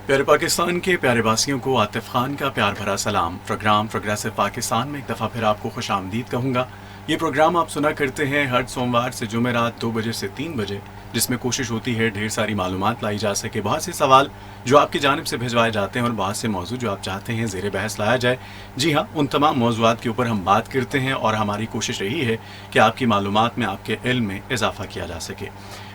प्यारे पाकिस्तान के प्यारे वासियों को आतिफ खान का प्यार भरा सलाम। प्रोग्राम प्रोग्रेसिव पाकिस्तान में एक दफ़ा फिर आपको खुश आमदीद कहूँगा। ये प्रोग्राम आप सुना करते हैं हर सोमवार से जुमेरात 2 बजे से 3 बजे, जिसमें कोशिश होती है ढेर सारी मालूमात लाई जा सके, बहुत से सवाल जो आपकी जानिब से भिजवाए जाते हैं और बहुत से मौजू जो आप चाहते हैं ज़ेर बहस लाया जाए। जी हाँ, उन तमाम मौज़ूआत के ऊपर हम बात करते हैं और हमारी कोशिश रही है कि आपकी मालूमात में, आपके इल्म में इजाफ़ा किया जा सके।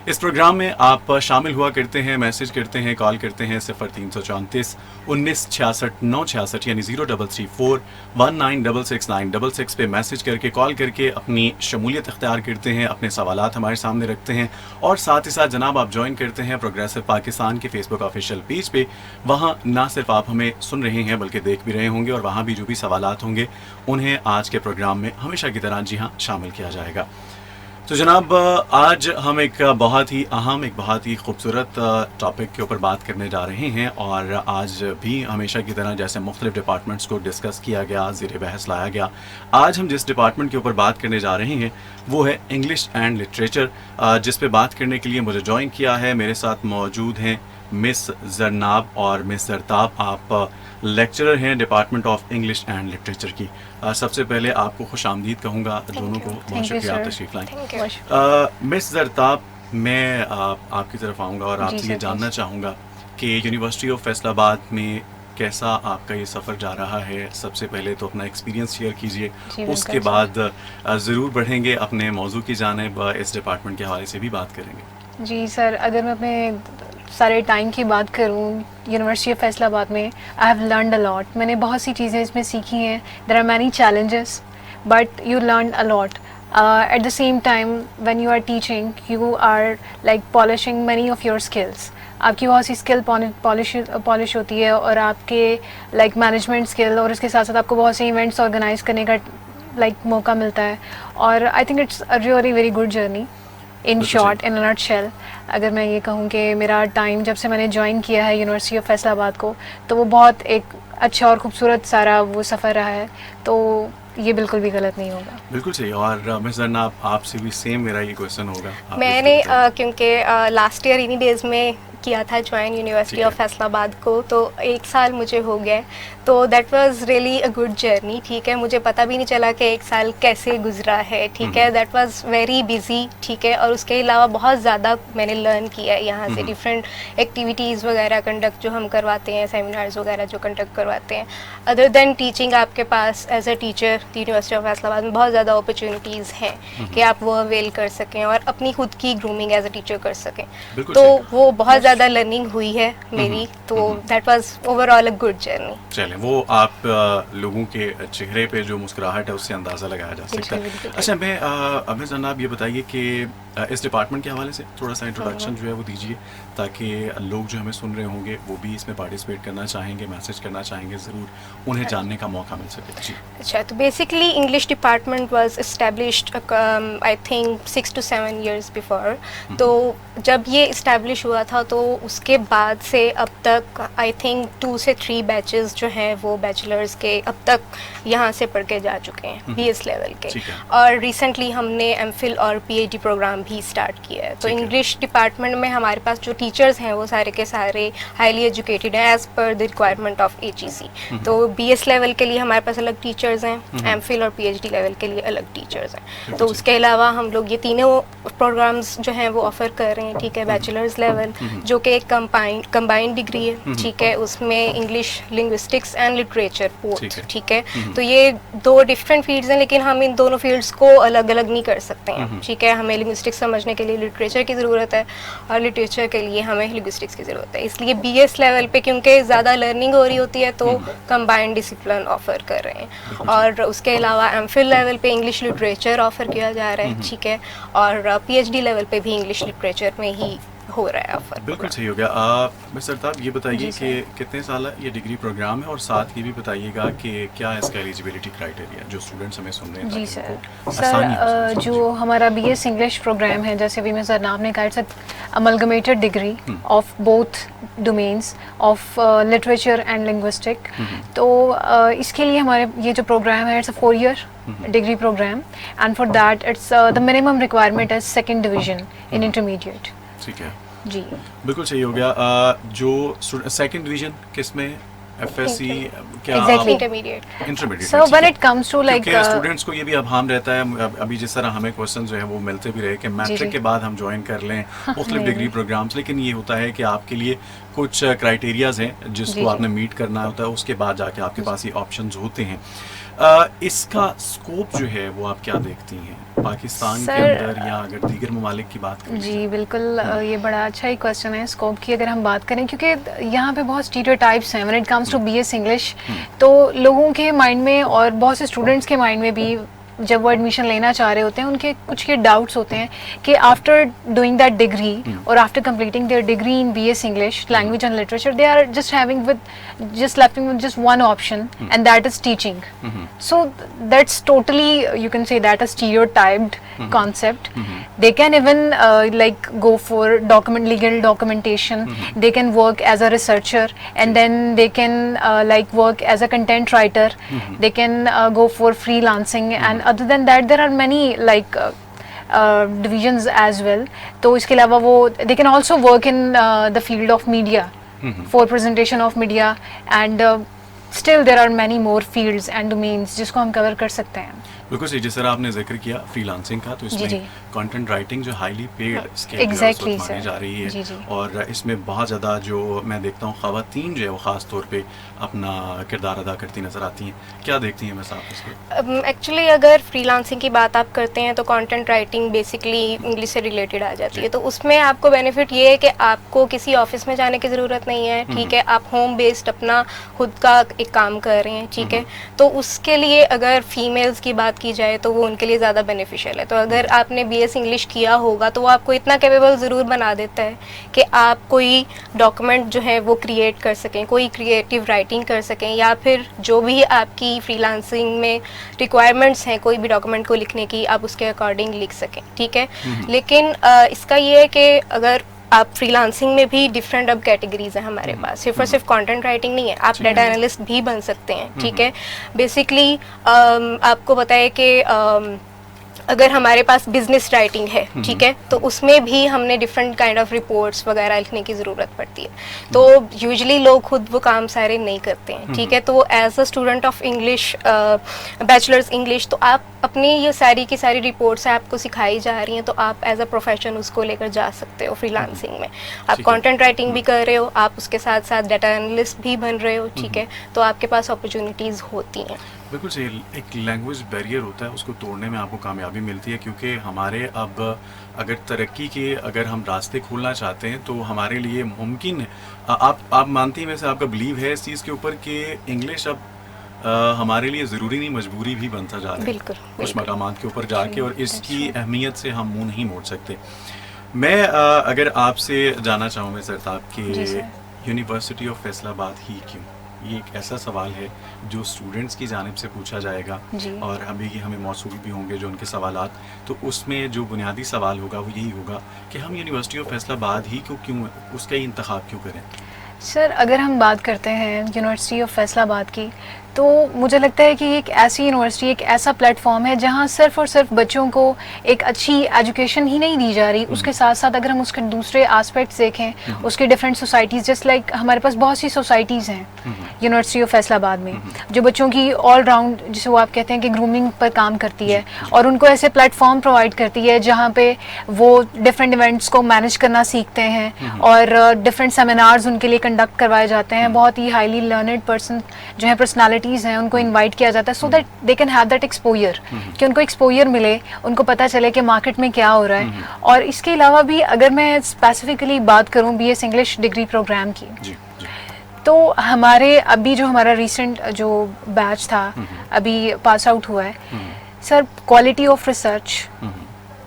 इस प्रोग्राम में आप शामिल हुआ करते हैं, मैसेज करते हैं, कॉल करते हैं 0334 1966 966 यानी 0334 1966 पे मैसेज करके, कॉल करके अपनी शमूलियत इख्तियार करते हैं, अपने सवालात हमारे सामने रखते हैं और साथ ही साथ जनाब आप ज्वाइन करते हैं प्रोग्रेसिव पाकिस्तान के फेसबुक ऑफिशियल पेज पे। वहाँ ना सिर्फ आप हमें सुन रहे हैं बल्कि देख भी रहे होंगे और वहाँ भी जो भी सवालात होंगे उन्हें आज के प्रोग्राम में हमेशा की तरह जी हाँ शामिल किया जाएगा। तो जनाब आज हम एक बहुत ही अहम, एक बहुत ही खूबसूरत टॉपिक के ऊपर बात करने जा रहे हैं और आज भी हमेशा की तरह जैसे मुख्तलिफ डिपार्टमेंट्स को डिस्कस किया गया, ज़ेर बहस लाया गया, आज हम जिस डिपार्टमेंट के ऊपर बात करने जा रहे हैं वो है इंग्लिश एंड लिटरेचर, जिस पे बात करने के लिए मुझे ज्वाइन किया है। मेरे साथ मौजूद हैं मिस जरनाब और मिस जरताब। आप लेक्चरर हैं department of English and literature की। सबसे पहले आपको खुश आमदीद कहूँगा, दोनों को बहुत शुक्रिया आप तशरीफ़ लाएँ। मिस जरताब, मैं आपकी तरफ आऊँगा और आपसे ये जानना चाहूँगा कि यूनिवर्सिटी ऑफ फैसलाबाद में कैसा आपका ये सफ़र जा रहा है। सबसे पहले तो अपना एक्सपीरियंस शेयर कीजिए, उसके बाद ज़रूर बढ़ेंगे अपने मौजू की जानिब, इस डिपार्टमेंट के हवाले से भी बात करेंगे। जी सर, अगर मैं अपने सारे टाइम की बात करूं यूनिवर्सिटी ऑफ फैसलाबाद में, I have learned a lot. मैंने बहुत सी चीज़ें इसमें सीखी हैं। There are many challenges but you learn a lot. At the same time when you are teaching you are like polishing many of your skills. आपकी बहुत सी स्किल पॉलिश होती है और आपके लाइक मैनेजमेंट स्किल, और उसके साथ साथ आपको बहुत से इवेंट्स ऑर्गेनाइज करने का मौका मिलता है। और I think it's a really very good journey in short, in a nutshell. अगर मैं ये कहूँ कि मेरा टाइम जब से मैंने ज्वाइन किया है यूनिवर्सिटी ऑफ फैसलाबाद को, तो वो बहुत एक अच्छा और खूबसूरत सारा वो सफ़र रहा है, तो ये बिल्कुल भी गलत नहीं होगा। बिल्कुल सही। और मिस जरनाब, आपसे भी सेम मेरा ये क्वेश्चन होगा। मैंने क्योंकि लास्ट ईयर इन्हीं डेज़ में किया था ज्वाइन यूनिवर्सिटी ऑफ फैसलाबाद को, तो 1 साल मुझे हो गया, तो that was really a good journey. ठीक है, मुझे पता भी नहीं चला कि 1 साल कैसे गुजरा है। ठीक है, दैट वाज वेरी बिजी। ठीक है, और उसके अलावा बहुत ज़्यादा मैंने लर्न किया है यहाँ से, डिफरेंट एक्टिविटीज़ वगैरह कंडक्ट जो हम करवाते हैं, सेमिनार्स वगैरह जो कंडक्ट करवाते हैं। अदर देन टीचिंग, आपके पास as a teacher university of Faisalabad में बहुत ज़्यादा अपॉर्चुनिटीज़ हैं कि आप वो अवेल कर सकें और अपनी खुद की ग्रूमिंग एज अ टीचर कर सकें। तो वो बहुत ज़्यादा लर्निंग हुई है मेरी, तो that was overall a good journey. चलें, वो आप लोगों के चेहरे पे जो मुस्कुराहट है उससे अंदाज़ा लगाया जा सकता है। अच्छा, मैं अभी जनाब ये बताइए कि इस डिपार्टमेंट के हवाले से थोड़ा सा इंट्रोडक्शन जो है वो दीजिए, ताकि लोग जो हमें सुन रहे होंगे वो भी इसमें पार्टिसिपेट करना चाहेंगे, मैसेज करना चाहेंगे, ज़रूर उन्हें जानने का मौका मिल सके। जी अच्छा, तो basically English department was established I think 6 to 7 years before. तो जब ये इस्टेब्लिश हुआ था तो उसके बाद से अब तक आई थिंक 2 से 3 बैचेस जो हैं वो बैचलर्स के अब तक यहाँ से पढ़ के जा चुके हैं, BS लेवल के। और रिसेंटली हमने MPhil और PhD प्रोग्राम भी स्टार्ट किया है। तो इंग्लिश डिपार्टमेंट में हमारे पास जो टीचर्स हैं वो सारे के सारे हाईली एजुकेटेड हैं as per the requirement of HEC। तो BS लेवल के लिए हमारे पास अलग टीचर्स हैं, MPhil और PhD लेवल के लिए अलग टीचर्स हैं। तो उसके अलावा हम लोग ये तीनों प्रोग्राम्स जो हैं वो ऑफर कर रहे हैं। ठीक है, बैचलर्स लेवल जो कि एक कंबाइंड डिग्री है। ठीक है, उसमें English, linguistics and literature both. ठीक है, तो ये 2 डिफरेंट फील्ड्स हैं, लेकिन हम इन दोनों फील्ड्स को अलग अलग नहीं कर सकते हैं। ठीक है, हमें लिंग्विस्टिक्स समझने के लिए लिटरेचर की ज़रूरत है और लिटरेचर के लिए हमें लिंग्विस्टिक्स की ज़रूरत है। इसलिए BS लेवल पे क्योंकि ज़्यादा लर्निंग हो रही होती है तो कंबाइंड डिसिप्लिन ऑफर कर रहे हैं। और उसके अलावा MPhil लेवल पे इंग्लिश लिटरेचर ऑफर किया जा रहा है। ठीक है, और PhD लेवल पे भी इंग्लिश लिटरेचर में ही हो रहा है ऑफर। बिल्कुल सही हो गया। मिस्टर ताब, ये बताइए कि कितने साल ये डिग्री प्रोग्राम है और साथ ये भी बताइएगा कि क्या इसका एलिजिबिलिटी क्राइटेरिया जो स्टूडेंट्स हमें सुन रहे हैं। जी सर, जो हमारा BS इंग्लिश प्रोग्राम है, जैसे अभी मैं जरनाब ने कहा, it's amalgamated degree of both domains of literature and linguistic. तो इसके लिए हमारे ये जो प्रोग्राम है, it's a 4 year degree program, and for that it's the minimum requirement is 2nd division in intermediate. ठीक है, जी। बिल्कुल सही हो गया। जो सेकंड डिवीजन किस में, एफएससी क्या Exactly. Intermediate. Intermediate So when it comes to like क्योंकि स्टूडेंट्स को ये भी अभाम रहता है, अभी जिस तरह हमें क्वेश्चन जो है वो मिलते भी रहे कि मैट्रिक जी। के बाद हम ज्वाइन कर लें मुख्तलिफ नहीं, डिग्री नहीं। प्रोग्राम्स, लेकिन ये होता है कि आपके लिए कुछ क्राइटेरियाज हैं जिसको जी, जी। आपने मीट करना होता है, उसके बाद जाके आपके पास ये ऑप्शंस होते हैं। इसका स्कोप जो है वो आप क्या देखती हैं पाकिस्तान के सर, अंदर या अगर दीगर ममालिक की बात करें? जी बिल्कुल, ये बड़ा अच्छा ही क्वेश्चन है स्कोप की अगर हम बात करें, क्योंकि यहाँ पे बहुत स्टीरियोटाइप्स हैं when it comes to BS English. तो लोगों के माइंड में और बहुत से स्टूडेंट्स के माइंड में भी जब वो एडमिशन लेना चाह रहे होते हैं उनके कुछ ये डाउट्स होते हैं कि आफ्टर डूइंग दैट डिग्री और after completing their degree in BS English language and literature they are just having with just left with just one option and that is teaching. So that's totally, you can say that a stereotyped concept. They can even like go for legal documentation. They can work as a researcher and then they can like work as a content writer. They can go for freelancing and other than that there are many like divisions as well. तो इसके अलावा वो they can also work in the field of media. For presentation of media and still there are many more fields and domains जिसको हम cover कर सकते हैं। बिल्कुल सही, जिस तरह आपने जिक्र किया फ्रीलांसिंग का, तो जी, जी। इसमें कंटेंट राइटिंग जो हाईली पेड स्किल Exactly, मानी sir. जा रही है जी, जी। और इसमें बहुत ज़्यादा जो मैं देखता हूँ ख़वातीन जो है वो ख़ास तौर पे अपना किरदार अदा करती नज़र आती हैं। क्या देखती हैं वैसे आप इसको? एक्चुअली अगर फ्रीलांसिंग की बात आप करते हैं तो कंटेंट राइटिंग बेसिकली इंग्लिश से रिलेटेड आ जाती है, तो उसमें आपको बेनिफिट ये है कि आपको किसी ऑफिस में जाने की ज़रूरत नहीं है, ठीक है, आप होम बेस्ड अपना खुद का एक काम कर रहे हैं, ठीक है। तो उसके लिए अगर फीमेल्स की बात की जाए तो वो उनके लिए ज़्यादा बेनिफिशियल है। तो अगर आपने बीएस इंग्लिश किया होगा तो वो आपको इतना कैपेबल ज़रूर बना देता है कि आप कोई डॉक्यूमेंट जो है वो क्रिएट कर सकें, कोई क्रिएटिव राइटिंग कर सकें, या फिर जो भी आपकी फ्रीलांसिंग में रिक्वायरमेंट्स हैं कोई भी डॉक्यूमेंट को लिखने की, आप उसके अकॉर्डिंग लिख सकें, ठीक है। लेकिन इसका ये है कि अगर आप फ्रीलांसिंग में भी डिफरेंट अब कैटेगरीज हैं हमारे पास, सिर्फ और सिर्फ कंटेंट राइटिंग नहीं है, आप डाटा एनालिस्ट भी बन सकते हैं, ठीक है। बेसिकली आपको पता है कि अगर हमारे पास बिजनेस राइटिंग है, ठीक है, तो उसमें भी हमने डिफरेंट काइंड ऑफ रिपोर्ट्स वगैरह लिखने की ज़रूरत पड़ती है। तो यूजुअली लोग खुद वो काम सारे नहीं करते हैं, ठीक है। तो as a student of English, bachelors English, तो आप अपनी ये सारी की सारी रिपोर्ट्स आपको सिखाई जा रही हैं, तो आप एज अ प्रोफेशन उसको लेकर जा सकते हो फ्रीलांसिंग में। आप कंटेंट राइटिंग भी कर रहे हो, आप उसके साथ साथ डाटा एनालिस्ट भी बन रहे हो, ठीक है, तो आपके पास अपॉर्चुनिटीज़ होती हैं। बिल्कुल सही, एक लैंग्वेज बैरियर होता है, उसको तोड़ने में आपको कामयाबी मिलती है, क्योंकि हमारे अब अगर तरक्की के अगर हम रास्ते खोलना चाहते हैं तो हमारे लिए मुमकिन है। आप मानती हैं, वैसे आपका बिलीव है इस चीज़ के ऊपर कि इंग्लिश अब हमारे लिए ज़रूरी नहीं मजबूरी भी बनता जा रहा है बिल्कुल, कुछ बिल्कुल। मकामात के ऊपर जाके, और इसकी अहमियत से हम मुंह नहीं मोड़ सकते। मैं अगर आपसे जानना चाहूँ सरताब जी कि सर। यूनिवर्सिटी ऑफ फैसलाबाद ही क्यों, ये एक ऐसा सवाल है जो स्टूडेंट्स की जानिब से पूछा जाएगा जी। और अभी हमें मौसूल भी होंगे जो उनके सवालात, तो उसमें जो बुनियादी सवाल होगा वो यही होगा कि हम यूनिवर्सिटी ऑफ फैसलाबाद ही क्यों उसका ही इंतखाब क्यों करें? सर, अगर हम बात करते हैं यूनिवर्सिटी ऑफ फैसलाबाद की, तो मुझे लगता है कि एक ऐसी यूनिवर्सिटी, एक ऐसा प्लेटफॉर्म है जहां सिर्फ और सिर्फ बच्चों को एक अच्छी एजुकेशन ही नहीं दी जा रही, उसके साथ साथ अगर हम उसके दूसरे एस्पेक्ट्स देखें, उसके डिफरेंट सोसाइटीज़, जस्ट लाइक हमारे पास बहुत सी सोसाइटीज़ हैं यूनिवर्सिटी ऑफ फैसलाबाद में जो बच्चों की ऑल राउंड, जिसे वो आप कहते हैं कि ग्रूमिंग पर काम करती है, और उनको ऐसे प्लेटफॉर्म प्रोवाइड करती है जहाँ पे वो डिफरेंट इवेंट्स को मैनेज करना सीखते हैं और डिफरेंट सेमिनार्स उनके लिए कंडक्ट करवाए जाते हैं। बहुत ही हाईली लर्नड पर्सन जो है, पर्सनालिटीज़ हैं, उनको इनवाइट किया जाता है so that they can have that exposure, कि उनको एक्सपोजर मिले, उनको पता चले कि मार्केट में क्या हो रहा है। और इसके अलावा भी अगर मैं स्पेसिफिकली बात करूँ बीएस इंग्लिश डिग्री प्रोग्राम की, जी, जी। तो हमारे अभी जो हमारा रिसेंट जो बैच था अभी पास आउट हुआ है सर, क्वालिटी ऑफ रिसर्च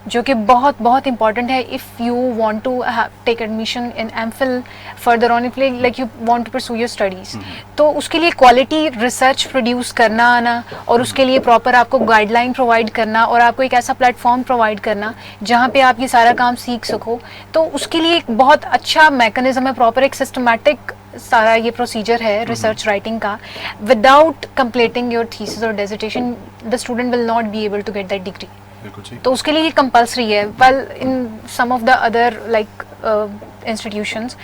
जो कि बहुत बहुत इंपॉर्टेंट है if you want to take admission in MPhil further on, if like you want to pursue your studies, तो उसके लिए क्वालिटी रिसर्च प्रोड्यूस करना आना और उसके लिए प्रॉपर आपको गाइडलाइन प्रोवाइड करना और आपको एक ऐसा प्लेटफॉर्म प्रोवाइड करना जहाँ पे आप ये सारा काम सीख सको, तो उसके लिए एक बहुत अच्छा मैकेनिज्म है, प्रॉपर एक सिस्टमैटिक सारा ये प्रोसीजर है रिसर्च राइटिंग का। विदाउट कंप्लीटिंग योर थीसिस और dissertation the student will not be able to get that degree. बिल्कुल सही। तो उसके लिए ये कंपलसरी है। Well in some of the other like institutions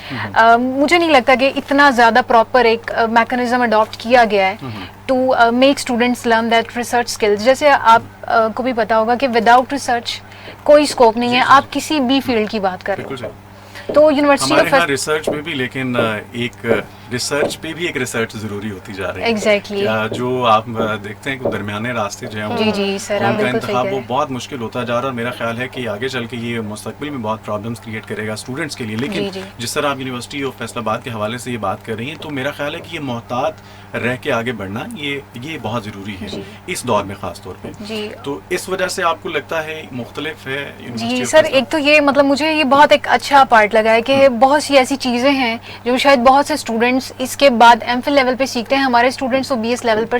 मुझे नहीं लगता कि इतना ज़्यादा प्रॉपर एक मैकेनिज्म अडॉप्ट किया गया है to make students learn that research skills. जैसे आप को भी पता होगा कि विदाउट रिसर्च कोई स्कोप नहीं है, आप किसी भी फील्ड की बात कर रहे बिल्कुल हो। सही। तो यूनिवर्सिटी हमारे ऑफ यहाँ रिसर्च में भी, लेकिन एक रिसर्च पे भी एक रिसर्च जरूरी होती जा रही है। Exactly. जो आप देखते हैं कि दरमियाने रास्ते जो हैं जी जी सर, आप उनका बिल्कुल सही इंतखाब कह वो रहे हैं। बहुत मुश्किल होता जा रहा है, और मेरा ख्याल है कि आगे चल के ये मुस्तकबिल में बहुत प्रॉब्लम्स क्रिएट करेगा स्टूडेंट्स के लिए। लेकिन जी, जी। जिस तरह आप यूनिवर्सिटी ऑफ फैसलाबाद के हवाले से ये बात कर रही हैं, तो मेरा ख्याल है कि ये मोहतात रह के आगे बढ़ना ये बहुत ज़रूरी है जी। इस दौर में ख़ास तौर पे। जी तो इस वजह से आपको लगता है मुख्तलिफ है यूनिवर्सिटी जी ऑफ सर, फैसलाबाद? एक तो ये मतलब मुझे ये बहुत एक अच्छा पार्ट लगा है कि बहुत सी ऐसी चीज़ें हैं जो शायद बहुत से स्टूडेंट्स इसके बाद एमफिल लेवल पे सीखते हैं। हमारे स्टूडेंट्स तो बीएस लेवल पर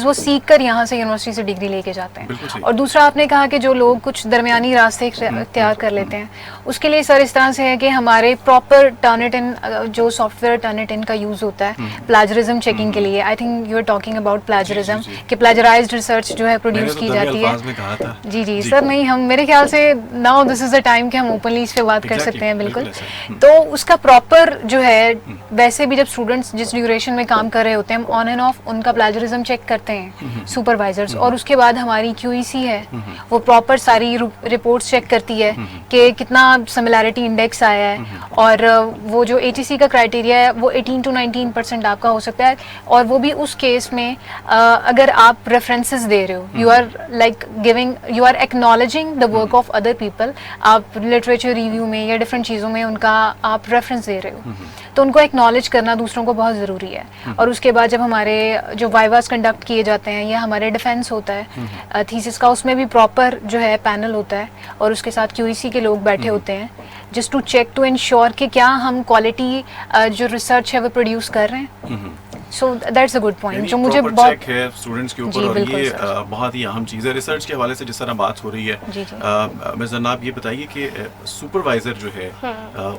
वो सीख कर यहाँ से यूनिवर्सिटी से डिग्री लेके जाते बिल्कुल सही। हैं। और दूसरा आपने कहा कि जो लोग कुछ दरमियानी रास्ते इख्तियार कर लेते हैं, उसके लिए सर इस तरह से है कि हमारे प्रॉपर टर्निटिन जो सॉफ्टवेयर टर्निटिन का यूज़ होता है प्लाजरिज्म चेकिंग के लिए। I think you are talking about plagiarism ji. कि प्लाजराइज्ड रिसर्च जो है प्रोड्यूस मैंने तो की दबे जाती है। अल्फाज में कहा था। जी जी सर, नहीं हम मेरे ख्याल से now this is the time कि हम ओपनली इस पे बात कर Exactly, सकते हैं। बिल्कुल, बिल्कुल ऐसा। तो उसका प्रॉपर जो है वैसे भी जब स्टूडेंट्स जिस ड्यूरेशन में काम कर रहे होते हैं, हम ऑन एंड ऑफ उनका प्लेजरिज्म चेक करते हैं सुपरवाइजर्स, और उसके बाद हमारी QEC है वो प्रॉपर सारी रिपोर्ट्स चेक करती है कि कितना सिमिलैरिटी इंडेक्स आया है, और वो जो ATC का क्राइटेरिया है वो 18 to 19% आपका हो सकता है। और वो भी उस केस में अगर आप रेफरेंसेस दे रहे हो, you are like giving, you are acknowledging the work of other people. आप लिटरेचर रिव्यू में या डिफरेंट चीज़ों में उनका आप रेफरेंस दे रहे हो, तो उनको एक्नॉलेज करना दूसरों को बहुत ज़रूरी है। और उसके बाद जब हमारे जो वाइवास कंडक्ट किए जाते हैं या हमारे डिफेंस होता है थीसिस का, उसमें भी प्रॉपर जो है पैनल होता है और उसके साथ QEC के लोग बैठे होते हैं just to check to ensure कि क्या हम क्वालिटी जो रिसर्च है वो प्रोड्यूस कर रहे हैं। So that's a good point जो मुझे प्रॉपर बहुत चेक है स्टूडेंट्स के जी, ऊपर, और बिल्कुल ये सर। बहुत ही अहम चीज़ है रिसर्च के हवाले से जिस तरह बात हो रही है। जी, जी। मिस जन्नाब, ये बताइए कि सुपरवाइजर जो है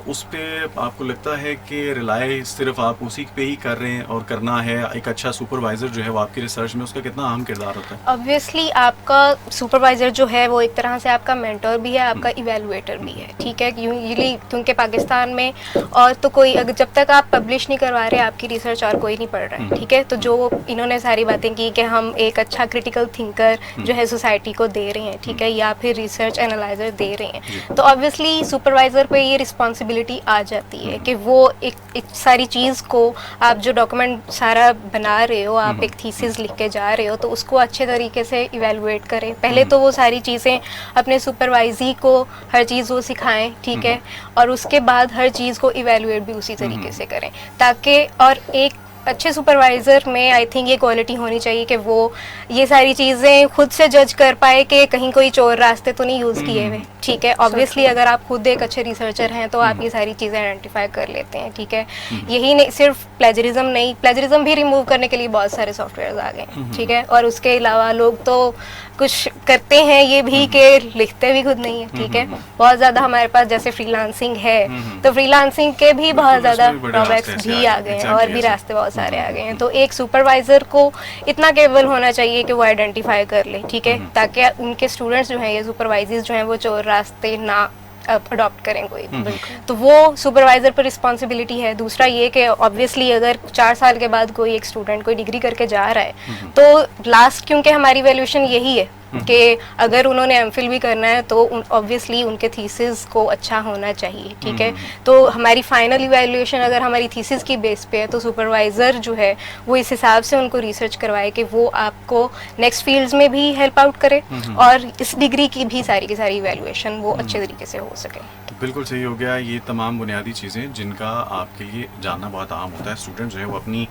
उस पे आपको लगता है कि रिलाई सिर्फ आप उसी पे ही कर रहे हैं और करना है? एक अच्छा सुपरवाइजर जो है वो आपकी रिसर्च में उसका कितना अहम किरदार होता है? ऑब्वियसली आपका सुपरवाइजर जो है वो एक तरह से आपका मेंटर भी है, आपका इवेलुएटर भी है, ठीक है। यूजली क्योंकि पाकिस्तान में और तो कोई अगर जब तक आप पब्लिश नहीं करवा रहे आपकी रिसर्च और कोई नहीं पढ़ रहा है, ठीक है। तो जो इन्होंने सारी बातें की कि हम एक अच्छा क्रिटिकल थिंकर जो है सोसाइटी को दे रहे हैं, ठीक है, या फिर रिसर्च एनालाइजर दे रहे हैं, तो ऑब्वियसली सुपरवाइजर पे ये रिस्पॉन्सिबिलिटी आ जाती है कि वो एक सारी चीज़ को आप जो डॉक्यूमेंट सारा बना रहे हो, आप एक थीसिस लिख के जा रहे हो, तो उसको अच्छे तरीके से इवेलुएट करें। पहले तो वो सारी चीज़ें अपने सुपरवाइजी को हर चीज़ वो सिखाएं, ठीक है, और उसके बाद हर चीज़ को इवेलुएट भी उसी तरीके से करें, ताकि और एक अच्छे सुपरवाइज़र में आई थिंक ये क्वालिटी होनी चाहिए कि वो ये सारी चीज़ें खुद से जज कर पाए कि कहीं कोई चोर रास्ते तो नहीं यूज़ किए हुए, ठीक है। ऑब्वियसली अगर आप खुद एक अच्छे रिसर्चर हैं तो आप ये सारी चीज़ें आइडेंटिफाई कर लेते हैं, ठीक है। यही नहीं, सिर्फ प्लेजरिज्म नहीं, प्लेजरिज्म भी रिमूव करने के लिए बहुत सारे सॉफ्टवेयर आ गए हैं, ठीक है। और उसके अलावा लोग तो कुछ करते हैं ये भी कि लिखते भी खुद नहीं है, ठीक है। बहुत ज़्यादा हमारे पास जैसे फ्रीलांसिंग है, तो फ्रीलांसिंग के भी बहुत ज़्यादा ड्रॉबैक्स भी आ गए हैं और भी रास्ते बहुत सारे आ गए हैं। तो एक सुपरवाइज़र को इतना केपेबल होना चाहिए कि वो आइडेंटिफाई कर ले, ठीक है, ताकि उनके स्टूडेंट्स जो हैं, ये सुपरवाइजर्स जो हैं, वो चोर रास्ते ना अडॉप्ट करें कोई भी। तो वो सुपरवाइज़र पर रिस्पॉन्सिबिलिटी है। दूसरा ये कि ऑब्वियसली अगर 4 साल के बाद कोई एक स्टूडेंट कोई डिग्री करके जा रहा है, तो लास्ट क्योंकि हमारी वैल्यूएशन यही है कि अगर उन्होंने एमफिल भी करना है तो ऑब्वियसली उनके थीसिस को अच्छा होना चाहिए, ठीक है। तो हमारी फाइनल इवैल्यूएशन अगर हमारी थीसिस की बेस पे है, तो सुपरवाइज़र जो है वो इस हिसाब से उनको रिसर्च करवाए कि वो आपको नेक्स्ट फील्ड्स में भी हेल्प आउट करे और इस डिग्री की भी सारी इवैल्यूएशन वो अच्छे तरीके से हो सके। बिल्कुल सही हो गया। ये तमाम बुनियादी चीज़ें जिनका आपके लिए जानना बहुत अहम होता है। स्टूडेंट जो है वो अपनी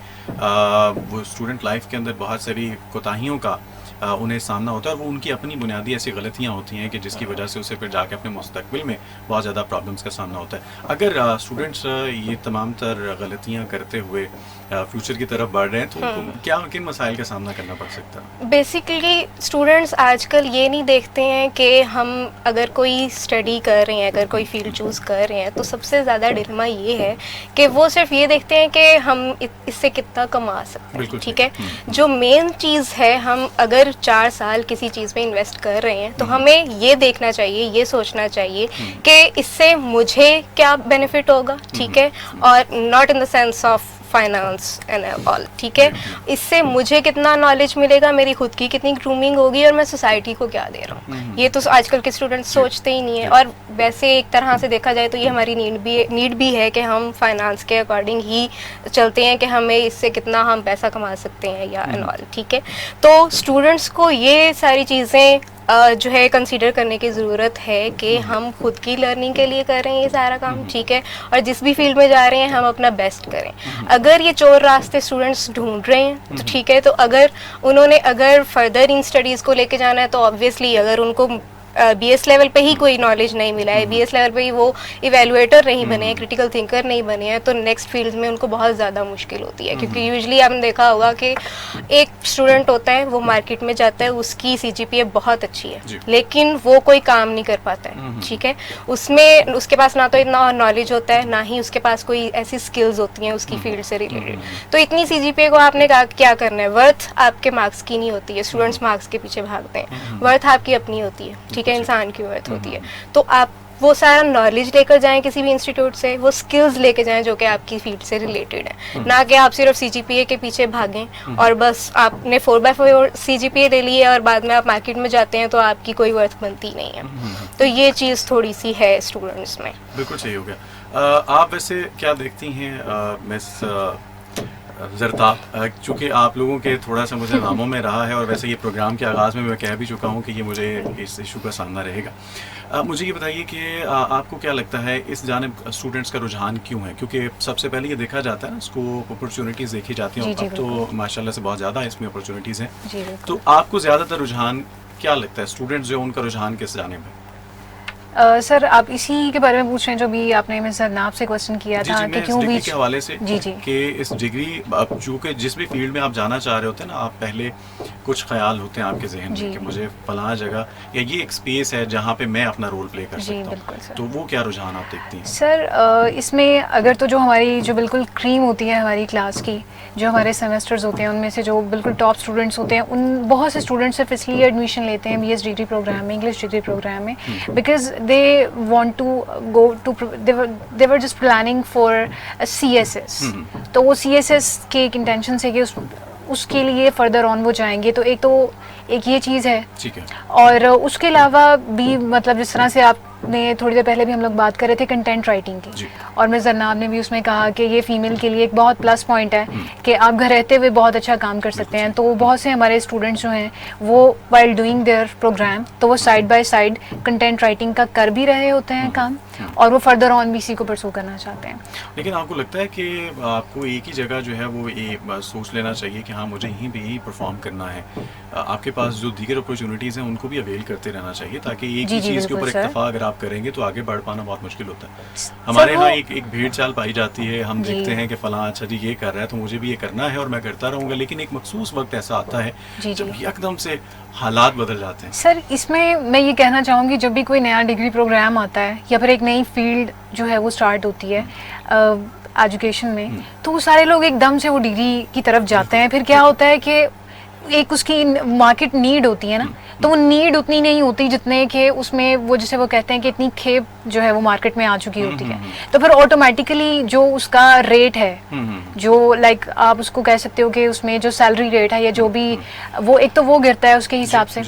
वो स्टूडेंट लाइफ के अंदर बहुत सारी कोताहियों का उन्हें सामना होता है, और वो उनकी अपनी बुनियादी ऐसी गलतियाँ होती हैं कि जिसकी वजह से उसे फिर जाके अपने मुस्तकबिल में बहुत ज़्यादा प्रॉब्लम्स का सामना होता है। अगर स्टूडेंट्स ये तमाम तर गलतियाँ करते हुए फ्यूचर की तरफ बढ़ रहे हैं, तो उनको क्या किन मसाइल का सामना करना पड़ सकता है? बेसिकली स्टूडेंट्स आजकल ये नहीं देखते हैं कि हम अगर कोई स्टडी कर रहे हैं, अगर कोई फील्ड चूज़ कर रहे हैं, तो सबसे ज़्यादा डिलेमा ये है कि वो सिर्फ ये देखते हैं कि हम इससे कितना कमा सकते हैं, ठीक है। जो मेन चीज़ है, हम अगर 4 साल किसी चीज़ में इन्वेस्ट कर रहे हैं तो हमें ये देखना चाहिए, ये सोचना चाहिए कि इससे मुझे क्या बेनिफिट होगा, ठीक है, और not in the sense of finance and all, ठीक है। इससे मुझे कितना नॉलेज मिलेगा, मेरी खुद की कितनी ग्रूमिंग होगी और मैं सोसाइटी को क्या दे रहा हूँ। ये तो आजकल के स्टूडेंट्स सोचते ही नहीं है। और वैसे एक तरह से देखा जाए तो ये हमारी नीड भी है कि हम फाइनेंस के अकॉर्डिंग ही चलते हैं कि हमें इससे कितना हम पैसा कमा सकते हैं या एंड ऑल, ठीक है। तो स्टूडेंट्स को ये सारी चीज़ें जो है कंसीडर करने की ज़रूरत है कि हम खुद की लर्निंग के लिए कर रहे हैं ये सारा काम, ठीक है, और जिस भी फील्ड में जा रहे हैं हम अपना बेस्ट करें। अगर ये चोर रास्ते स्टूडेंट्स ढूंढ रहे हैं तो ठीक है, तो अगर फर्दर इन स्टडीज़ को लेके जाना है तो ऑब्वियसली अगर उनको BS लेवल पे ही कोई नॉलेज नहीं मिला है, BS लेवल पे ही वो इवेलुएटर नहीं बने हैं, क्रिटिकल थिंकर नहीं बने हैं, तो नेक्स्ट फील्ड में उनको बहुत ज़्यादा मुश्किल होती है। क्योंकि यूजुअली आपने देखा होगा कि एक स्टूडेंट होता है, वो मार्केट में जाता है, उसकी CGPA बहुत अच्छी है लेकिन वो कोई काम नहीं कर पाता है, ठीक है। उसमें उसके पास ना तो इतना नॉलेज होता है, ना ही उसके पास कोई ऐसी स्किल्स होती हैं उसकी फील्ड से रिलेटेड। तो इतनी CGPA को आपने क्या करना है, वर्थ आपके मार्क्स की नहीं होती है, स्टूडेंट्स मार्क्स के पीछे भागते हैं, वर्थ आपकी अपनी होती है, ठीक है, इंसान की वर्थ होती है। तो आप वो सारा नॉलेज लेकर जाएं किसी भी इंस्टीट्यूट से, वो स्किल्स लेके जाएं जो कि आपकी फील्ड से रिलेटेड है, ना कि आप सिर्फ CGPA के पीछे भागें और बस आपने 4/4 CGPA ले ली है और बाद में आप मार्केट में जाते हैं तो आपकी कोई वर्थ बनती नहीं है। तो ये चीज़ थोड़ी सी है स्टूडेंट्स में। बिल्कुल सही हो गया। आप वैसे क्या देखती हैं मिस ज़रताब, चूँकि आप लोगों के थोड़ा सा मुझे नामों में रहा है और वैसे ये प्रोग्राम के आगाज़ में मैं कह भी चुका हूँ कि ये मुझे इस इशू का सामना रहेगा। मुझे ये बताइए कि आपको क्या लगता है इस जानिब स्टूडेंट्स का रुझान क्यों है? क्योंकि सबसे पहले ये देखा जाता है ना, स्कोप अपॉर्चुनिटीज़ देखी जाती हैं, अब तो माशाल्लाह से बहुत ज़्यादा इसमें अपॉर्चुनिटीज़ हैं। तो आपको ज़्यादातर रुझान क्या लगता है, स्टूडेंट्स जो उनका रुझान किस जानिब है? सर आप इसी के बारे में पूछ रहे हैं जो भी आपने मिस जरनाब से क्वेश्चन किया था कि क्यों भी के हवाले से कि इस डिग्री, चूँकि जिस भी फील्ड में आप जाना चाह रहे होते हैं ना, आप पहले कुछ ख्याल होते हैं आपके जहन में कि मुझे फलां जगह या ये एक स्पेस है जहाँ पे मैं अपना रोल प्ले कर सकता हूँ, तो वो क्या रुझान आप देखती हैं? सर इसमें अगर तो जो हमारी जो बिल्कुल क्रीम होती है हमारी क्लास की, जो हमारे सेमेस्टर्स होते हैं उनमें से जो बिल्कुल टॉप स्टूडेंट्स होते हैं, उन बहुत से स्टूडेंट्स सिर्फ इसलिए एडमिशन लेते हैं BS डिग्री प्रोग्राम में, इंग्लिश डिग्री प्रोग्राम में, because they want to go to they were just planning for a CSS। तो वो CSS के एक इंटेंशन से कि उसके लिए फर्दर ऑन वो जाएंगे, तो एक ये चीज़ है, ठीक है। और उसके अलावा भी मतलब जिस तरह से आपने थोड़ी देर पहले भी हम लोग बात कर रहे थे कंटेंट राइटिंग की, और मिस जरनाब ने भी उसमें कहा कि ये फीमेल के लिए एक बहुत प्लस पॉइंट है कि आप घर रहते हुए बहुत अच्छा काम कर सकते हैं। तो बहुत से हमारे स्टूडेंट्स जो हैं वो वाइल डूइंग देयर प्रोग्राम, तो वो side by side content writing का कर भी रहे होते हैं काम, और वो फर्दर ऑन भी इसी को परसू करना चाहते हैं। लेकिन आपको लगता है कि आपको एक ही जगह जो है वो ये सोच लेना चाहिए कि हाँ मुझे यहीं पे ही परफॉर्म करना है, आपके पास जो दीगर अपॉर्चुनिटीज़ हैं उनको भी अवेल करते रहना चाहिए, ताकि एक ही चीज़ के ऊपर इत्तेफाक अगर आप करेंगे तो आगे बढ़ पाना बहुत मुश्किल होता है। हमारे यहाँ एक भेड़ चाल पाई जाती है, हम देखते हैं कि फलां अच्छा जी ये कर रहा है तो मुझे भी ये करना है और मैं करता रहूँगा, लेकिन एक मखसूस वक्त ऐसा आता है जब एकदम से हालात बदल जाते हैं। सर इसमें मैं ये कहना चाहूँगी, जब भी कोई नया डिग्री प्रोग्राम आता है या फिर एक नई फील्ड जो है वो स्टार्ट होती है एजुकेशन में, तो वो सारे लोग एकदम से वो डिग्री की तरफ जाते हैं। फिर क्या होता है कि एक उसकी मार्केट नीड होती है ना, तो वो नीड उतनी नहीं होती जितने कि उसमें वो जिसे वो कहते हैं कि इतनी खेप जो है वो मार्केट में आ चुकी होती है, तो फिर ऑटोमेटिकली जो उसका रेट है, जो लाइक आप उसको कह सकते हो कि उसमें जो सैलरी रेट है या जो भी वो एक तो वो गिरता है उसके हिसाब से।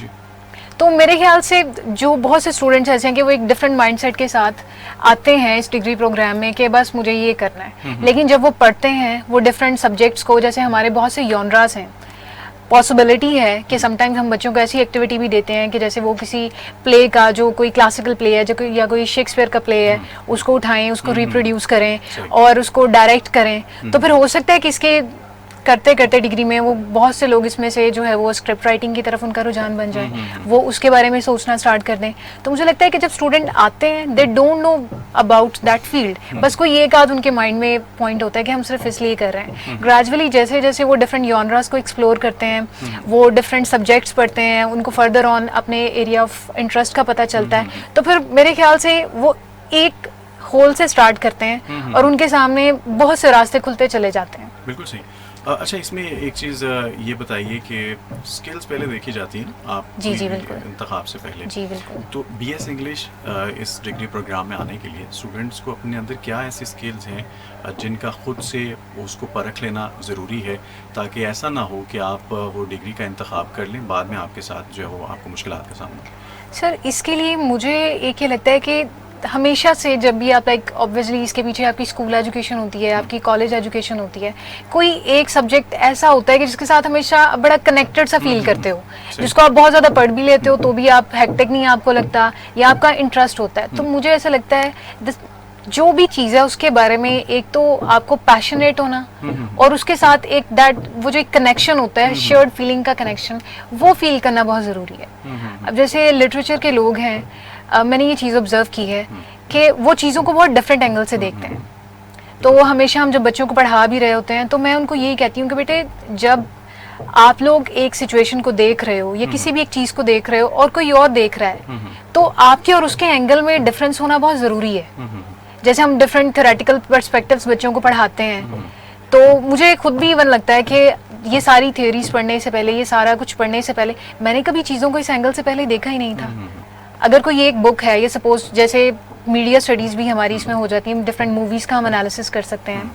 तो मेरे ख्याल से जो बहुत से स्टूडेंट्स ऐसे हैं कि वो एक डिफरेंट माइंडसेट के साथ आते हैं इस डिग्री प्रोग्राम में कि बस मुझे ये करना है, लेकिन जब वो पढ़ते हैं वो डिफरेंट सब्जेक्ट्स को, जैसे हमारे बहुत से जॉनरास हैं, पॉसिबिलिटी है कि समटाइम्स हम बच्चों को ऐसी एक्टिविटी भी देते हैं कि जैसे वो किसी प्ले का, जो कोई क्लासिकल प्ले है जो या कोई शेक्सपियर का प्ले है, उसको उठाएं, उसको रिप्रोड्यूस करें और उसको डायरेक्ट करें। तो फिर हो सकता है कि इसके करते करते डिग्री में वो बहुत से लोग इसमें से जो है वो स्क्रिप्ट राइटिंग की तरफ उनका रुझान बन जाए, वो उसके बारे में सोचना स्टार्ट कर दें। तो मुझे लगता है कि जब स्टूडेंट आते हैं they don't know about that field, बस कोई एक आध उनके माइंड में पॉइंट होता है कि हम सिर्फ इसलिए कर रहे हैं। ग्रेजुअली जैसे जैसे वो डिफरेंट जॉनरास को एक्सप्लोर करते हैं, वो डिफरेंट सब्जेक्ट्स पढ़ते हैं, उनको फर्दर ऑन अपने एरिया ऑफ इंटरेस्ट का पता चलता है, तो फिर मेरे ख्याल से वो एक होल से स्टार्ट करते हैं और उनके सामने बहुत से रास्ते खुलते चले जाते हैं। बिल्कुल सही। अच्छा, इसमें एक चीज़ ये बताइए कि स्किल्स पहले देखी जाती है ना आप जी जी बिल्कुल, इंतखाब से पहले। जी बिल्कुल। तो बीएस इंग्लिश इस डिग्री प्रोग्राम में आने के लिए स्टूडेंट्स को अपने अंदर क्या ऐसी स्किल्स हैं जिनका खुद से उसको परख लेना ज़रूरी है, ताकि ऐसा ना हो कि आप वो डिग्री का इंतखाब कर लें, बाद में आपके साथ जो है वो आपको मुश्किलात का सामना हो। सर इसके लिए मुझे एक ये लगता है कि हमेशा से जब भी आप लाइक ऑब्वियसली इसके पीछे आपकी स्कूल एजुकेशन होती है, आपकी कॉलेज एजुकेशन होती है, कोई एक सब्जेक्ट ऐसा होता है कि जिसके साथ हमेशा बड़ा कनेक्टेड सा फील करते हो, जिसको आप बहुत ज़्यादा पढ़ भी लेते हो तो भी आप हेक्टिक नहीं आपको लगता, या आपका इंटरेस्ट होता है। तो मुझे ऐसा लगता है जो भी चीज़ है उसके बारे में एक तो आपको पैशनेट होना, और उसके साथ एक वो जो एक कनेक्शन होता है, शेयर्ड फीलिंग का कनेक्शन, वो फील करना बहुत ज़रूरी है। अब जैसे लिटरेचर के लोग हैं, मैंने ये चीज़ ऑब्जर्व की है कि वो चीज़ों को बहुत डिफरेंट एंगल से देखते हैं। तो वो हमेशा हम जब बच्चों को पढ़ा भी रहे होते हैं तो मैं उनको यही कहती हूँ कि बेटे, जब आप लोग एक सिचुएशन को देख रहे हो या किसी भी एक चीज़ को देख रहे हो और कोई और देख रहा है, तो आपके और उसके एंगल में डिफरेंस होना बहुत ज़रूरी है। जैसे हम डिफरेंट थ्योरेटिकल पर्सपेक्टिव्स बच्चों को पढ़ाते हैं, तो मुझे खुद भी इवन लगता है कि ये सारी थ्योरीज पढ़ने से पहले, ये सारा कुछ पढ़ने से पहले, मैंने कभी चीज़ों को इस एंगल से पहले देखा ही नहीं था। अगर कोई एक बुक है, ये सपोज जैसे मीडिया स्टडीज़ भी हमारी इसमें हो जाती है, डिफरेंट मूवीज़ का हम एनालिसिस कर सकते हैं,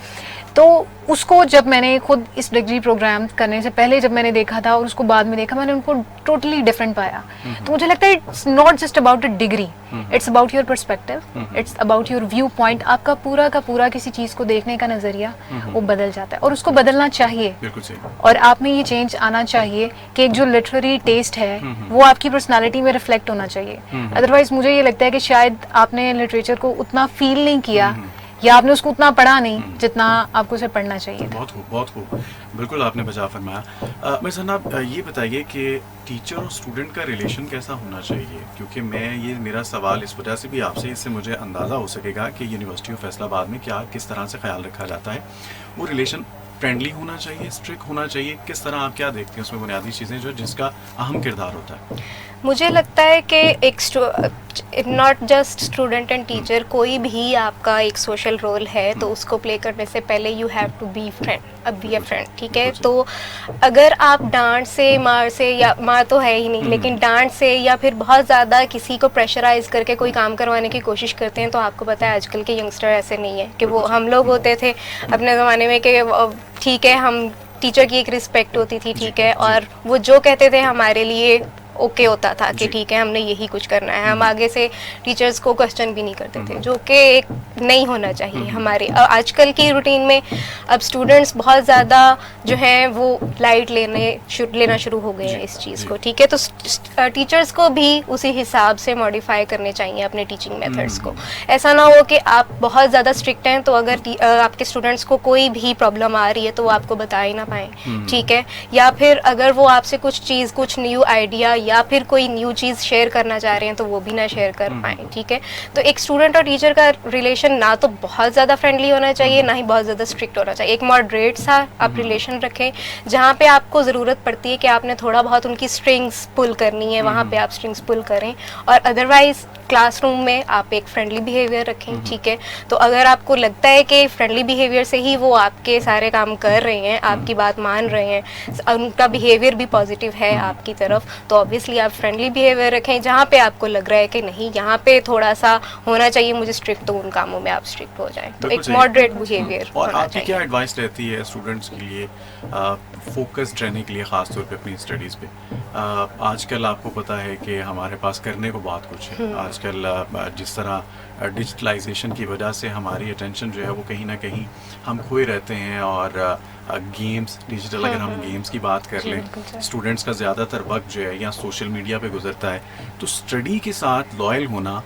तो उसको जब मैंने खुद इस डिग्री प्रोग्राम करने से पहले जब मैंने देखा था और उसको बाद में देखा, मैंने उनको टोटली डिफरेंट पाया। तो मुझे लगता है it's not just about a degree, it's about your perspective, it's about your view point. आपका पूरा का पूरा किसी चीज़ को देखने का नज़रिया वो बदल जाता है, और उसको बदलना चाहिए। बिल्कुल सही। और आप में ये चेंज आना चाहिए कि एक जो लिटरेरी टेस्ट है वो आपकी पर्सनालिटी में रिफ्लेक्ट होना चाहिए। अदरवाइज मुझे ये लगता है कि शायद आपने लिटरेचर को उतना फील नहीं किया, या आपने उसको उतना पढ़ा नहीं जितना आपको उसे पढ़ना चाहिए था। बहुत खूब, बहुत खूब, बिल्कुल आपने बचा फरमाया। मैं जनाब ये बताइए कि टीचर और स्टूडेंट का रिलेशन कैसा होना चाहिए, क्योंकि ये मेरा सवाल इस वजह से भी आपसे, इससे मुझे अंदाज़ा हो सकेगा कि यूनिवर्सिटी ऑफ फैसलाबाद में किस तरह से ख्याल रखा जाता है। वो रिलेशन फ्रेंडली होना चाहिए, स्ट्रिक्ट होना चाहिए, किस तरह आप क्या देखते हैं उसमें बुनियादी चीज़ें जो जिसका अहम किरदार होता है? मुझे लगता है कि एक not just student and teacher, कोई भी आपका एक सोशल रोल है तो उसको प्ले करने से पहले you have to be a friend, ठीक है। तो अगर आप डांट से, मार से, या मार तो है ही नहीं, लेकिन डांट से या फिर बहुत ज़्यादा किसी को प्रेशराइज करके कोई काम करवाने की कोशिश करते हैं, तो आपको पता है आजकल के यंगस्टर ऐसे नहीं है कि वो हम लोग होते थे अपने ज़माने में कि ठीक है, हम टीचर की एक रिस्पेक्ट होती थी, ठीक है, और वो जो कहते थे हमारे लिए ओके होता था कि ठीक है हमने यही कुछ करना है, हम आगे से टीचर्स को क्वेश्चन भी नहीं करते थे, जो कि एक नहीं होना चाहिए हमारे आजकल की रूटीन में। अब स्टूडेंट्स बहुत ज़्यादा जो हैं वो लाइट लेना शुरू हो गए हैं इस चीज़ को, ठीक है। तो टीचर्स को भी उसी हिसाब से मॉडिफाई करने चाहिए अपने टीचिंग मेथड्स को। ऐसा ना हो कि आप बहुत ज़्यादा स्ट्रिक्ट हैं तो अगर आपके स्टूडेंट्स को कोई भी प्रॉब्लम आ रही है तो वो आपको बता ही ना पाएँ, ठीक है। या फिर अगर वो आपसे कुछ न्यू आइडिया या फिर कोई न्यू चीज़ शेयर करना चाह रहे हैं तो वो भी ना शेयर कर पाएँ, ठीक है। तो एक स्टूडेंट और टीचर का रिलेशन ना तो बहुत ज़्यादा फ्रेंडली होना चाहिए, ना ही बहुत ज़्यादा स्ट्रिक्ट होना चाहिए। एक मॉडरेट सा आप रिलेशन रखें, जहाँ पे आपको ज़रूरत पड़ती है कि आपने थोड़ा बहुत उनकी स्ट्रिंग्स पुल करनी है, वहाँ पे आप स्ट्रिंग्स पुल करें, और अदरवाइज़ क्लासरूम में आप एक फ्रेंडली बिहेवियर रखें, ठीक है। तो अगर आपको लगता है कि फ्रेंडली बिहेवियर से ही वो आपके सारे काम कर रहे हैं, आपकी बात मान रहे हैं, उनका बिहेवियर भी पॉजिटिव है आपकी तरफ, तो ऑब्वियसली आप फ्रेंडली बिहेवियर रखें। जहाँ पे आपको लग रहा है कि नहीं यहाँ पे थोड़ा सा होना चाहिए मुझे स्ट्रिक्ट, तो उन कामों में आप स्ट्रिक्ट हो जाएं। तो एक मॉडरेट बिहेवियर और होना आपकी चाहिए। क्या एडवाइस रहती है स्टूडेंट्स के लिए फोकस्ड रहने के लिए, ख़ास तौर पे अपनी स्टडीज़ पे? आजकल आपको पता है कि हमारे पास करने को बहुत कुछ है। आजकल जिस तरह डिजिटलाइजेशन की वजह से हमारी अटेंशन जो है वो कहीं ना कहीं हम खोए रहते हैं, और गेम्स डिजिटल, अगर हम गेम्स की बात कर लें, स्टूडेंट्स का ज़्यादातर वक्त जो है या सोशल मीडिया पे गुजरता है। तो स्टडी के साथ लॉयल होना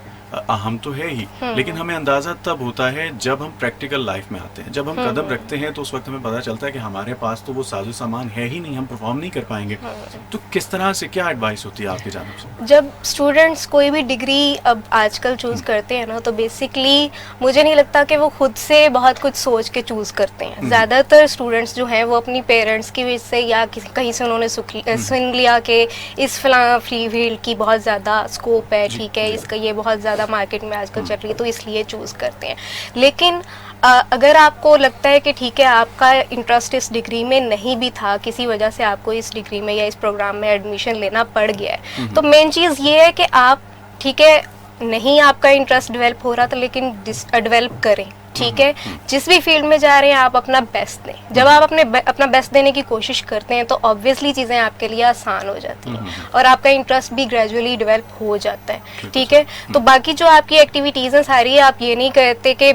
अहम तो है ही, लेकिन हमें अंदाज़ा तब होता है जब हम प्रैक्टिकल लाइफ में आते हैं, जब हम कदम रखते हैं तो उस वक्त हमें पता चलता है कि हमारे पास तो वो साजो सामान है ही नहीं, हम परफॉर्म नहीं कर पाएंगे। तो किस तरह से, क्या एडवाइस होती है आपकी जानिब से? जब स्टूडेंट्स कोई भी डिग्री अब आजकल चूज़ करते हैं ना, तो बेसिकली मुझे नहीं लगता कि वो खुद से बहुत कुछ सोच के चूज़ करते हैं। ज़्यादातर स्टूडेंट्स जो हैं वो अपनी पेरेंट्स की वजह से या कहीं से उन्होंने सुन लिया कि इस फील्ड की बहुत ज़्यादा स्कोप है, ठीक है, इसका ये बहुत ज़्यादा ज़्यादा मार्केट में आजकल चल रही है, तो इसलिए चूज़ करते हैं। लेकिन अगर आपको लगता है कि ठीक है आपका इंटरेस्ट इस डिग्री में नहीं भी था, किसी वजह से आपको इस डिग्री में या इस प्रोग्राम में एडमिशन लेना पड़ गया है, तो मेन चीज़ ये है कि आप ठीक है नहीं आपका इंटरेस्ट डेवलप हो रहा था, लेकिन डेवलप करें, ठीक है। जिस भी फील्ड में जा रहे हैं आप अपना बेस्ट दें। जब आप अपना बेस्ट देने की कोशिश करते हैं तो ऑब्वियसली चीज़ें आपके लिए आसान हो जाती हैं और आपका इंटरेस्ट भी ग्रेजुअली डेवलप हो जाता है, ठीक है। तो बाकी जो आपकी एक्टिविटीज़ हैं सारी, आप ये नहीं कहते कि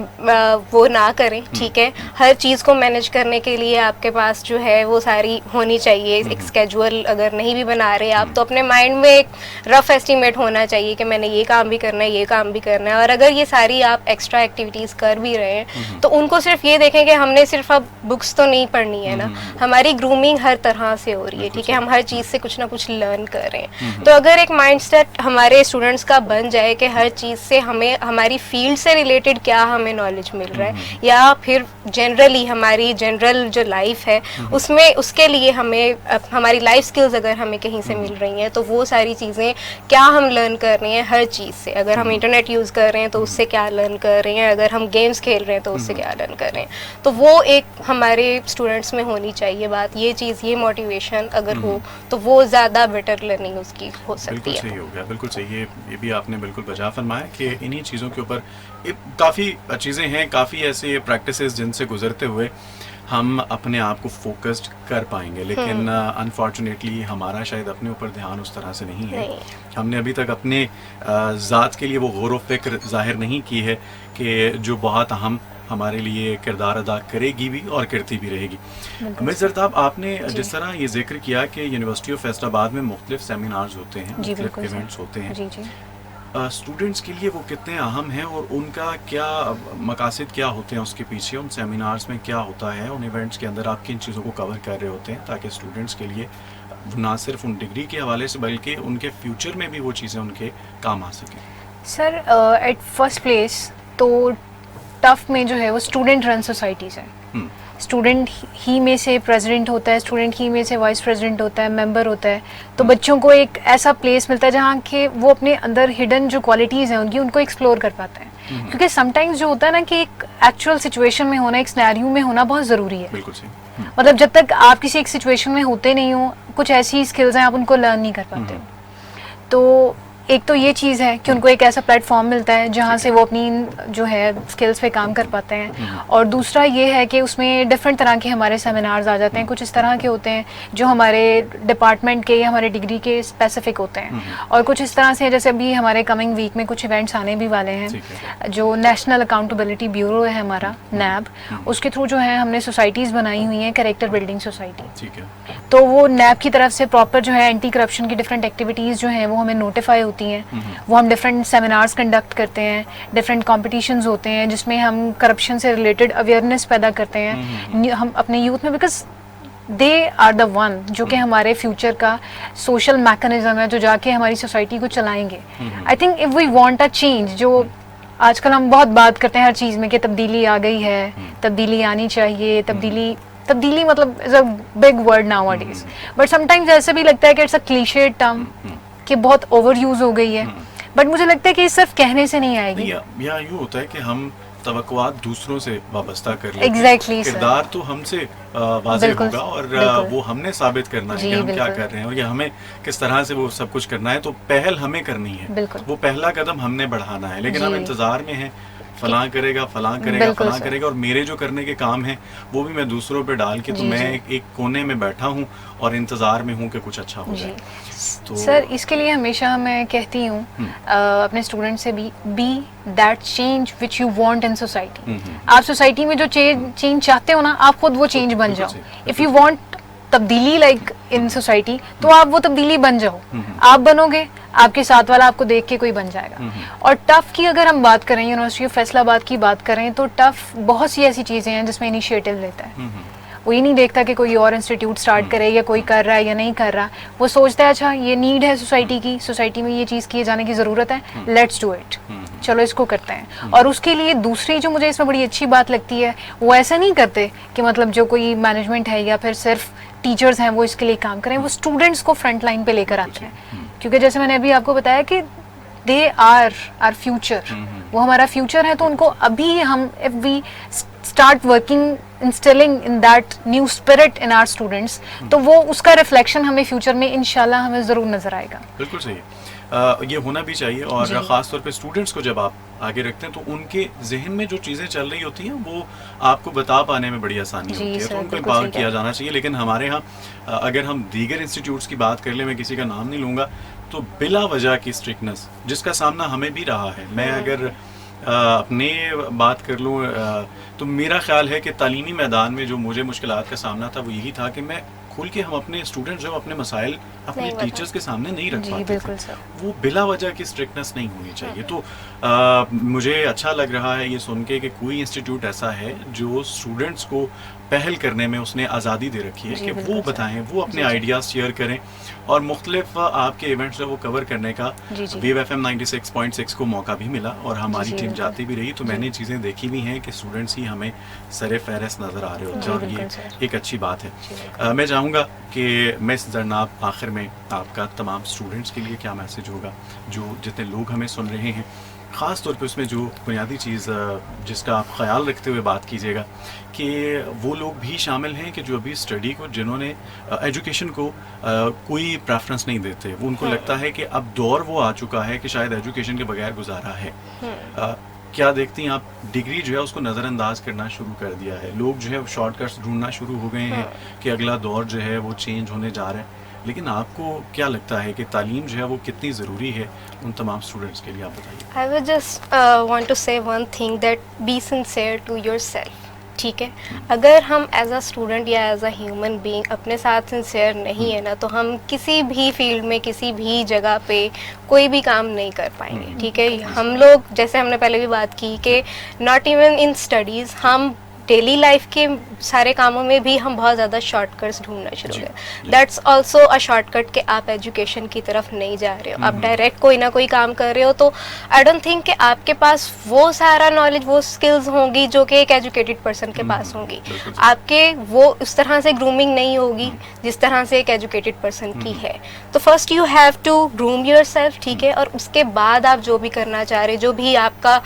वो ना करें, ठीक है। हर चीज़ को मैनेज करने के लिए आपके पास जो है वो सारी होनी चाहिए। एक स्केड्यूल अगर नहीं भी बना रहे आप, तो अपने माइंड में एक रफ एस्टिमेट होना चाहिए कि मैंने ये काम भी करना है, ये काम भी करना है। और अगर ये सारी आप एक्स्ट्रा एक्टिविटीज़ कर भी रहे हैं तो उनको सिर्फ ये देखें कि हमने सिर्फ अब बुक्स तो नहीं पढ़नी है ना, हमारी ग्रूमिंग हर तरह से हो रही है, ठीक है। हम हर चीज़ से कुछ ना कुछ लर्न कर रहे हैं। तो अगर एक माइंडसेट हमारे स्टूडेंट्स का बन जाए कि हर चीज़ से हमें हमारी फील्ड से रिलेटेड क्या हमें नॉलेज मिल रहा है, या फिर जनरली हमारी जनरल जो लाइफ है उसमें उसके लिए हमें हमारी लाइफ स्किल्स अगर हमें कहीं से मिल रही हैं, तो वो सारी चीज़ें क्या हम लर्न कर रहे हैं हर चीज़ से। अगर हम इंटरनेट यूज़ कर रहे हैं तो उससे क्या लर्न कर रहे हैं, अगर हम गेम्स खेल रहे हैं तो उससे क्या लर्न कर रहे हैं, तो वो एक हमारे स्टूडेंट्स में होनी चाहिए बात। ये चीज़, ये मोटिवेशन अगर हो तो वो ज़्यादा बेटर लर्निंग उसकी हो सकती बिल्कुल है। सही हो गया, बिल्कुल सही। ये भी आपने बिल्कुल बजा फरमाया कि इन्हीं चीज़ों के ऊपर काफ़ी चीज़ें हैं, काफ़ी ऐसे प्रैक्टिसेस जिनसे गुजरते हुए हम अपने आप को फोकस्ड कर पाएंगे। लेकिन अनफॉर्चुनेटली हमारा शायद अपने ऊपर ध्यान उस तरह से नहीं है। हमने अभी तक अपने ज़ात के लिए वो गौर व फिक्र ज़ाहिर नहीं की है कि जो बहुत अहम हमारे लिए किरदार अदा करेगी भी और करती भी रहेगी। मिस जरताब, आपने जिस तरह ये जिक्र किया कि यूनिवर्सिटी ऑफ फैसलाबाद में मुख्तलिफ सेमिनार्स होते हैं, मुख्तलिफ इवेंट्स होते हैं, स्टूडेंट्स के लिए वो कितने अहम हैं और उनका क्या मकासद क्या होते हैं उसके पीछे, उन सेमिनार्स में क्या होता है, उन इवेंट्स के अंदर आप किन चीज़ों को कवर कर रहे होते हैं ताकि स्टूडेंट्स के लिए ना सिर्फ उन डिग्री के हवाले से बल्कि उनके फ्यूचर में भी वो चीज़ें उनके काम आ सकें? सर, एट फर्स्ट प्लेस तो टफ में जो है वो स्टूडेंट रन सोसाइटीज़ है। स्टूडेंट ही में से प्रेसिडेंट होता है, स्टूडेंट ही में से वाइस प्रेसिडेंट होता है, मेंबर होता है। तो बच्चों को एक ऐसा प्लेस मिलता है जहाँ के वो अपने अंदर हिडन जो क्वालिटीज़ हैं उनकी, उनको एक्सप्लोर कर पाते हैं। क्योंकि समटाइम्स जो होता है ना कि एक एक्चुअल सिचुएशन में होना, एक सिनेरियो में होना बहुत ज़रूरी है। बिल्कुल सही। मतलब जब तक आप किसी एक सिचुएशन में होते नहीं हो, कुछ ऐसी स्किल्स हैं आप उनको लर्न नहीं कर पाते हो। तो एक तो ये चीज़ है कि उनको एक ऐसा प्लेटफॉर्म मिलता है जहाँ से वो अपनी जो है स्किल्स पे काम कर पाते हैं। और दूसरा ये है कि उसमें डिफरेंट तरह के हमारे सेमिनार्स आ जाते हैं। कुछ इस तरह के होते हैं जो हमारे डिपार्टमेंट के या हमारे डिग्री के स्पेसिफिक होते हैं, और कुछ इस तरह से जैसे अभी हमारे कमिंग वीक में कुछ इवेंट्स आने भी वाले हैं। जो नेशनल अकाउंटेबिलिटी ब्यूरो है हमारा, नैब, उसके थ्रू जो है हमने सोसाइटीज़ बनाई हुई हैं, कैरेक्टर बिल्डिंग सोसाइटी। तो वो नैब की तरफ से प्रॉपर जो है एंटी करप्शन की डिफरेंट एक्टिविटीज़ जो हैं वो हमें नोटिफाई होती हैं। वो हम डिफरेंट सेमिनार्स कंडक्ट करते हैं, डिफरेंट कॉम्पिटिशन्स होते हैं जिसमें हम करप्शन से रिलेटेड अवेयरनेस पैदा करते हैं हम अपने यूथ में, because they are the one जो कि हमारे फ्यूचर का सोशल मैकेनिज्म है जो जाके हमारी सोसाइटी को चलाएंगे। I think if we want a change, जो आजकल हम बहुत बात करते हैं हर चीज़ में कि तब्दीली आ गई है, तब्दीली आनी चाहिए, तब्दीली मतलब is a big word now a days, but sometimes ऐसे भी लगता है कि इट्स अ क्लीशे टर्म कि बहुत ओवर यूज हो गई है। बट मुझे लगता है कि सिर्फ कहने से नहीं आएगी। या यूँ होता है कि हम तवक्कुआत दूसरों से वाबस्ता कर लेते हैं। Exactly, किरदार तो हमसे वाज़ेह होगा और वो हमने साबित करना है कि हम क्या कर रहे हैं और ये हमें किस तरह से वो सब कुछ करना है। तो पहल हमें करनी है, वो पहला कदम हमने बढ़ाना है। लेकिन हम इंतजार में हैं फलां करेगा, फलां करेगा, फलां करेगा, और मेरे जो करने के काम हैं वो भी मैं दूसरों पे डाल के, तो मैं एक कोने में बैठा हूँ और इंतजार में हूँ कि कुछ अच्छा हो जाए। तो सर, इसके लिए हमेशा मैं कहती हूँ अपने स्टूडेंट से भी, be that change which you want in society. आप सोसाइटी में जो चेंज चाहते हो ना, आप खुद वो चेंज बन जाओ। इफ़ यू वांट तब्दीली लाइक इन सोसाइटी, तो आप वो तब्दीली बन जाओ। आप बनोगे, आपके साथ वाला आपको देख के कोई बन जाएगा। और टफ की अगर हम बात करें, यूनिवर्सिटी ऑफ फैसलाबाद की बात करें, तो टफ बहुत सी ऐसी चीज़ें हैं जिसमें इनिशिएटिव लेता है। वो ये नहीं देखता कि कोई और इंस्टीट्यूट स्टार्ट करे या कोई कर रहा है या नहीं कर रहा। वो सोचता है अच्छा ये नीड है सोसाइटी की, सोसाइटी में ये चीज़ किए जाने की ज़रूरत है, लेट्स डू इट, चलो इसको करते हैं। और उसके लिए दूसरी जो मुझे इसमें बड़ी अच्छी बात लगती है, वो ऐसा नहीं करते कि मतलब जो कोई मैनेजमेंट है या फिर सिर्फ टीचर्स हैं वो इसके लिए काम करें, वो स्टूडेंट्स को फ्रंट लाइन पे लेकर आते हैं। क्योंकि जैसे मैंने अभी आपको बताया कि दे आर आर फ्यूचर, वो हमारा फ्यूचर है, तो उनको अभी हम if we start working instilling in that new spirit in our students, तो वो उसका रिफ्लेक्शन हमें फ्यूचर में इंशाल्लाह हमें ज़रूर नज़र आएगा। बिल्कुल सही है। ये होना भी चाहिए, और ख़ास तौर पे स्टूडेंट्स को जब आप आगे रखते हैं तो उनके जहन में जो चीज़ें चल रही होती हैं वो आपको बता पाने में बड़ी आसानी होती है, तो उनको एम्पावर किया जाना चाहिए। लेकिन हमारे यहाँ अगर हम दीगर इंस्टीट्यूट्स की बात कर लें, मैं किसी का नाम नहीं लूँगा, तो बिला वजह की स्ट्रिक्टनेस जिसका सामना हमें भी रहा है, मैं अगर अपने बात कर लूँ तो मेरा ख्याल है कि तालीमी मैदान में जो मुझे मुश्किलात का सामना था वो यही था कि मैं खुल के हम अपने स्टूडेंट्स जो अपने मसाइल अपने टीचर्स के सामने नहीं रख पाते थे, वो बिला वजह की स्ट्रिक्टनेस नहीं होनी चाहिए। तो मुझे अच्छा लग रहा है ये सुन के कि कोई इंस्टीट्यूट ऐसा है जो स्टूडेंट्स को पहल करने में उसने आज़ादी दे रखी है कि वो बताएं, वो अपने आइडियाज़ शेयर करें, और मुख्तलिफ आपके इवेंट्स जो वो कवर करने का वेव FM 96.6 को मौका भी मिला, और हमारी टीम जाती भी रही, तो मैंने चीज़ें देखी भी हैं कि स्टूडेंट्स ही हमें सरे फहरिस्त नज़र आ रहे होते हैं, और ये एक अच्छी बात है। मैं चाहूँगा कि मिस जरनाब आखिर में आपका तमाम स्टूडेंट्स के लिए क्या मैसेज होगा, जो जितने लोग हमें सुन रहे हैं, ख़ास तौर पे उसमें जो बुनियादी चीज़ जिसका आप ख्याल रखते हुए बात कीजिएगा कि वो लोग भी शामिल हैं कि जो अभी स्टडी को, जिन्होंने एजुकेशन को कोई प्रेफरेंस नहीं देते, वो उनको लगता है कि अब दौर वो आ चुका है कि शायद एजुकेशन के बगैर गुजारा है। क्या देखती हैं आप, डिग्री जो है उसको नज़रअंदाज करना शुरू कर दिया है, लोग जो है शॉर्टकट्स ढूंढना शुरू हो गए हैं कि अगला दौर जो है वो चेंज होने जा रहा है। लेकिन आपको क्या लगता है कि तालीम जो है वो कितनी ज़रूरी है उन तमाम स्टूडेंट्स के लिए, आप बताइए। I would just want to say one thing, that be sincere to yourself. ठीक है, अगर हम एज अ स्टूडेंट या एज अ ह्यूमन बीइंग अपने साथ सिंसियर नहीं है ना, तो हम किसी भी फील्ड में किसी भी जगह पे कोई भी काम नहीं कर पाएंगे। ठीक है, हम लोग जैसे हमने पहले भी बात की कि नॉट इवन इन स्टडीज़, हम डेली लाइफ के सारे कामों में भी हम बहुत ज़्यादा शॉर्टकट्स ढूंढना शुरू करें। दैट्स ऑल्सो अ शॉर्टकट कि आप एजुकेशन की तरफ नहीं जा रहे हो, आप डायरेक्ट कोई ना कोई काम कर रहे हो, तो आई डोंट थिंक कि आपके पास वो सारा नॉलेज, वो स्किल्स होंगी जो कि एक एजुकेटेड पर्सन के पास होंगी। आपके वो उस तरह से ग्रूमिंग नहीं होगी जिस तरह से एक एजुकेटेड पर्सन की है। तो first you have to groom yourself, ठीक है, और उसके बाद आप जो भी करना चाह रहे, जो भी आपका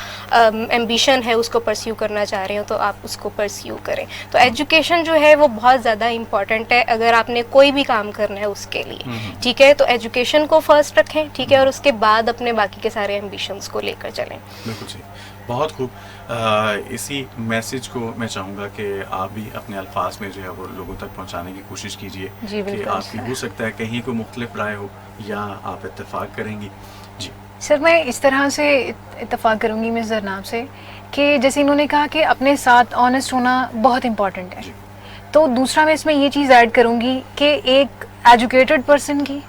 एम्बिशन है उसको परस्यू करना चाह रहे हो, तो आप उसको परस्यू करें। तो एजुकेशन जो है वो बहुत ज़्यादा इम्पॉर्टेंट है अगर आपने कोई भी काम करना है उसके लिए। ठीक है, तो एजुकेशन को फर्स्ट रखें, ठीक है, और उसके बाद अपने बाकी के सारे एम्बिशंस को लेकर चलें। बिल्कुल सही, बहुत खूब। इसी मैसेज को मैं चाहूँगा कि आप भी अपने अल्फाज में जो है वो लोगों तक पहुँचाने की कोशिश कीजिए कि आपकी हो सकता है कहीं कोई मुख्तलिफ राय हो या आप इत्तेफाक करेंगी। जी सर, मैं इस तरह से इत्तेफाक करूँगी मिस जरनाब से कि जैसे इन्होंने कहा कि अपने साथ ऑनेस्ट होना बहुत इम्पॉर्टेंट है, तो दूसरा मैं इसमें ये चीज़ ऐड करूँगी कि एक एजुकेटेड पर्सन की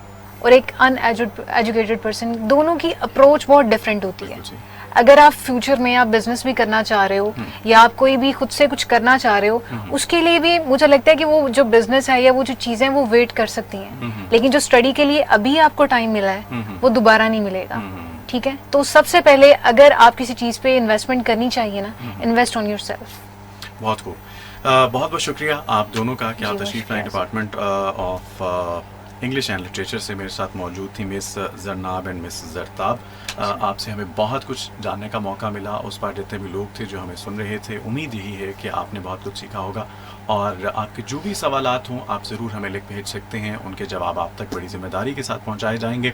और एक अनएजुकेटेड पर्सन, दोनों की अप्रोच बहुत डिफरेंट होती है। अगर आप फ्यूचर में आप बिजनेस भी करना चाह रहे हो या आप कोई भी खुद से कुछ करना चाह रहे हो, उसके लिए भी मुझे लगता है कि वो जो बिजनेस है या वो जो चीज़ें वो वेट कर सकती हैं, लेकिन जो स्टडी के लिए अभी आपको टाइम मिला है वो दोबारा नहीं मिलेगा। ठीक है, तो सबसे पहले अगर आप किसी चीज़ पे इन्वेस्टमेंट करनी चाहिए ना, इन्वेस्ट ऑन योरसेल्फ। बहुत खूब, बहुत बहुत शुक्रिया आप दोनों का कि आप तशरीफ लाए। Department of English and literature से मेरे साथ मौजूद थी मिस जरनाब एंड मिस जरताब। आपसे हमें बहुत कुछ जानने का मौका मिला, उस पर जितने भी लोग थे जो हमें सुन रहे थे, उम्मीद यही है कि आपने बहुत कुछ सीखा होगा, और आपके जो भी सवालात हों आप ज़रूर हमें लिख भेज सकते हैं, उनके जवाब आप तक बड़ी ज़िम्मेदारी के साथ पहुँचाए जाएंगे।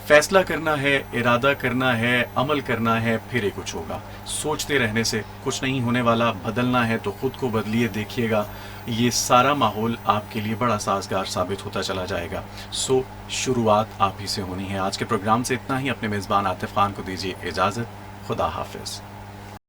फैसला करना है, इरादा करना है, अमल करना है, फिर ही कुछ होगा। सोचते रहने से कुछ नहीं होने वाला, बदलना है तो ख़ुद को बदलिए, देखिएगा ये सारा माहौल आपके लिए बड़ा साजगार साबित होता चला जाएगा। सो शुरुआत आप ही से होनी है। आज के प्रोग्राम से इतना ही। अपने मेज़बान आतिफ़ खान को दीजिए इजाज़त। खुदा हाफिज़।